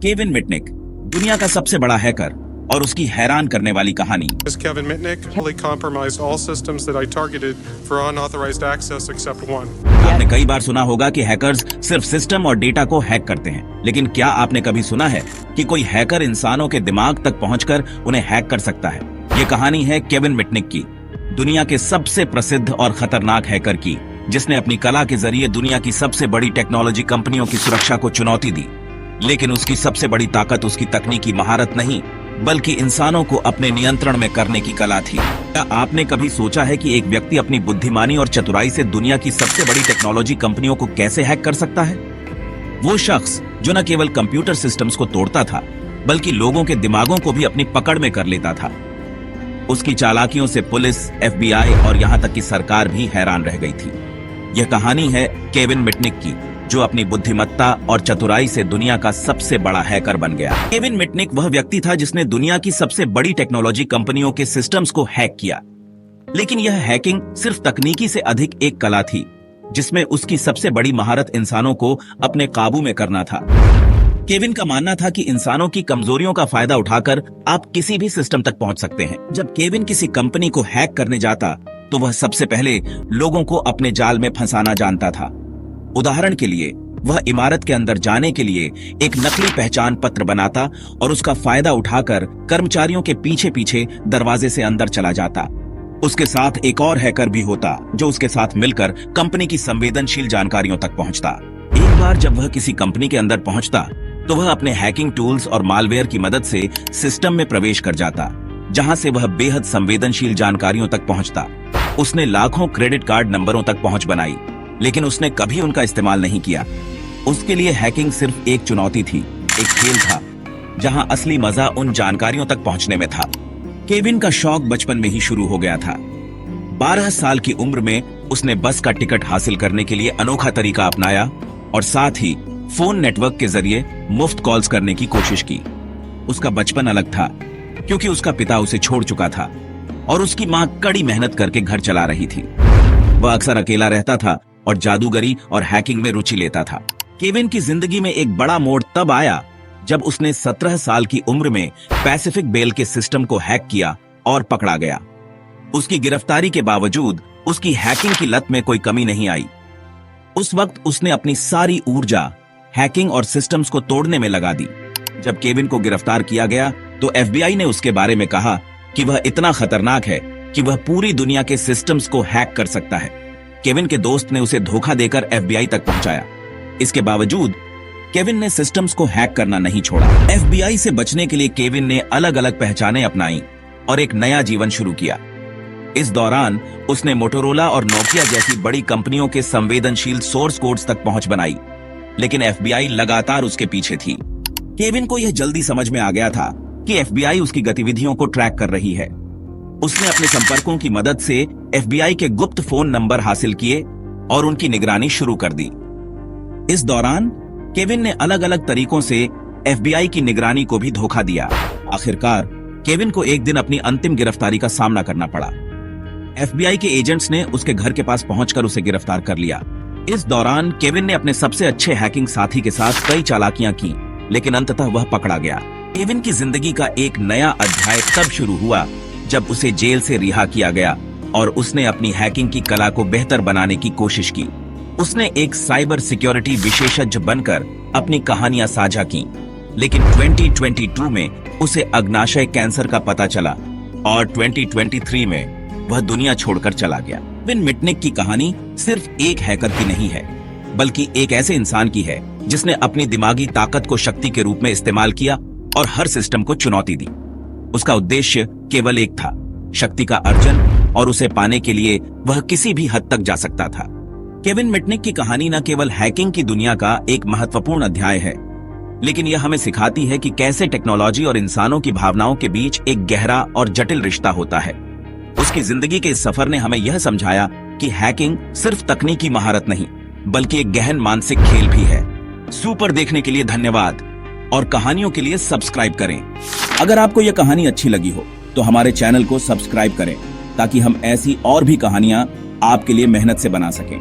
Kevin Mitnick, दुनिया का सबसे बड़ा हैकर और उसकी हैरान करने वाली कहानी। Kevin Mitnick fully compromised all systems that I targeted for unauthorized access except one. आपने कई बार सुना होगा कि हैकर्स सिर्फ सिस्टम और डेटा को हैक करते हैं, लेकिन क्या आपने कभी सुना है कि कोई हैकर इंसानों के दिमाग तक पहुंचकर उन्हें हैक कर सकता है? ये कहानी है केविन मिटनिक की, दुनिया के सबसे प्रसिद्ध और खतरनाक हैकर की, जिसने अपनी कला के जरिए दुनिया की सबसे बड़ी टेक्नोलॉजी कंपनियों की सुरक्षा को चुनौती दी। लेकिन उसकी सबसे बड़ी ताकत उसकी तकनीकी महारत नहीं, बल्कि इंसानों को अपने नियंत्रण में करने की कला थी। क्या आपने कभी सोचा है कि एक व्यक्ति अपनी बुद्धिमानी और चतुराई से दुनिया की सबसे बड़ी टेक्नोलॉजी कंपनियों को कैसे हैक कर सकता है? वो शख्स जो न केवल कंप्यूटर सिस्टम्स को तोड़ता था, बल्कि लोगों के दिमागों को भी अपनी पकड़ में कर लेता था। उसकी चालाकियों से पुलिस, FBI और यहाँ तक कि सरकार भी हैरान रह गई थी। यह कहानी है केविन मिटनिक की, जो अपनी बुद्धिमत्ता और चतुराई से दुनिया का सबसे बड़ा हैकर बन गया। केविन मिटनिक वह व्यक्ति था जिसने दुनिया की सबसे बड़ी टेक्नोलॉजी कंपनियों के सिस्टम्स को हैक किया। लेकिन यह हैकिंग सिर्फ तकनीकी से अधिक एक कला थी, जिसमें उसकी सबसे बड़ी महारत इंसानों को अपने काबू में करना था। केविन का मानना था कि इंसानों की कमजोरियों का फायदा उठाकर आप किसी भी सिस्टम तक पहुंच सकते हैं। जब केविन किसी कंपनी को हैक करने जाता, तो वह सबसे पहले लोगों को अपने जाल में फंसाना जानता था। उदाहरण के लिए, वह इमारत के अंदर जाने के लिए एक नकली पहचान पत्र बनाता और उसका फायदा उठाकर कर्मचारियों के पीछे पीछे दरवाजे से अंदर चला जाता। उसके साथ एक और हैकर भी होता, जो उसके साथ मिलकर कंपनी की संवेदनशील जानकारियों तक पहुंचता। एक बार जब वह किसी कंपनी के अंदर पहुंचता, तो वह अपने हैकिंग टूल्स और मालवेयर की मदद से सिस्टम में प्रवेश कर जाता, जहां से वह बेहद संवेदनशील जानकारियों तक पहुंचता। उसने लाखों क्रेडिट कार्ड नंबरों तक पहुंच बनाई, लेकिन उसने कभी उनका इस्तेमाल नहीं किया। उसके लिए हैकिंग सिर्फ एक चुनौती थी, एक खेल था, जहां असली मजा उन जानकारियों तक पहुंचने में था। केविन का शौक बचपन में ही शुरू हो गया था। 12 साल की उम्र में उसने बस का टिकट हासिल करने के लिए अनोखा तरीका अपनाया और साथ ही फोन नेटवर्क के जरिए मुफ्त कॉल्स करने की कोशिश की। उसका बचपन अलग था, क्योंकि उसका पिता उसे छोड़ चुका था और उसकी मां कड़ी मेहनत करके घर चला रही थी। वह अक्सर अकेला रहता था और जादूगरी और हैकिंग में रुचि लेता था। केविन की जिंदगी में एक बड़ा मोड़ तब आया जब उसने 17 साल की उम्र में पैसिफिक बेल के सिस्टम को हैक किया और पकड़ा गया। उसकी गिरफ्तारी के बावजूद उसकी हैकिंग की लत में कोई कमी नहीं आई। उस वक्त उसने अपनी सारी ऊर्जा हैकिंग और सिस्टम्स को तोड़ने में लगा दी। जब केविन को गिरफ्तार किया गया, तो FBI ने उसके बारे में कहा कि वह इतना खतरनाक है कि वह पूरी दुनिया के सिस्टम्स को हैक कर सकता है। केविन के दोस्त ने उसे धोखा देकर FBI तक पहुंचाया। इसके बावजूद केविन ने सिस्टम्स को हैक करना नहीं छोड़ा। FBI से बचने के लिए केविन ने अलग अलग पहचानें अपनाई और एक नया जीवन शुरू किया। इस दौरान उसने मोटोरोला और नोकिया जैसी बड़ी कंपनियों के संवेदनशील सोर्स कोड्स तक पहुंच बनाई, लेकिन FBI लगातार उसके पीछे थी। केविन को यह जल्दी समझ में आ गया था कि FBI उसकी गतिविधियों को ट्रैक कर रही है। उसने अपने संपर्कों की मदद से FBI के गुप्त फोन नंबर हासिल किए और उनकी निगरानी शुरू कर दी। इस दौरान केविन ने अलग अलग तरीकों से FBI की निगरानी को भी धोखा दिया। आखिरकार केविन को एक दिन अपनी अंतिम गिरफ्तारी का सामना करना पड़ा। FBI के एजेंट्स ने उसके घर के पास पहुंचकर उसे गिरफ्तार कर लिया। इस दौरान केविन ने अपने सबसे अच्छे हैकिंग साथी के साथ कई चालाकियां की, लेकिन अंततः वह पकड़ा गया। केविन की जिंदगी का एक नया अध्याय तब शुरू हुआ जब उसे जेल से रिहा किया गया और उसने अपनी हैकिंग की कला को बेहतर बनाने की कोशिश की। उसने एक साइबर सिक्योरिटी विशेषज्ञ बनकर अपनी कहानियां साझा की, लेकिन 2022 में उसे अग्नाशय कैंसर का पता चला और 2023 में वह दुनिया छोड़कर चला गया। केविन मिटनिक की कहानी सिर्फ एक हैकर की नहीं है, बल्कि एक ऐसे इंसान की है जिसने अपनी दिमागी ताकत को शक्ति के रूप में इस्तेमाल किया और हर सिस्टम को चुनौती दी। उसका उद्देश्य केवल एक था, शक्ति का अर्जन, और उसे पाने के लिए वह किसी भी हद तक जा सकता था। केविन मिटनिक की कहानी न केवल हैकिंग की दुनिया का एक महत्वपूर्ण अध्याय है, लेकिन यह हमें सिखाती है कि कैसे टेक्नोलॉजी और इंसानों की भावनाओं के बीच एक गहरा और जटिल रिश्ता होता है। उसकी जिंदगी के इस सफर ने हमें यह समझाया कि हैकिंग सिर्फ तकनीकी महारत नहीं, बल्कि एक गहन मानसिक खेल भी है। सुपर देखने के लिए धन्यवाद और कहानियों के लिए सब्सक्राइब करें। अगर आपको यह कहानी अच्छी लगी हो तो हमारे चैनल को सब्सक्राइब करें, ताकि हम ऐसी और भी कहानियां आपके लिए मेहनत से बना सकें।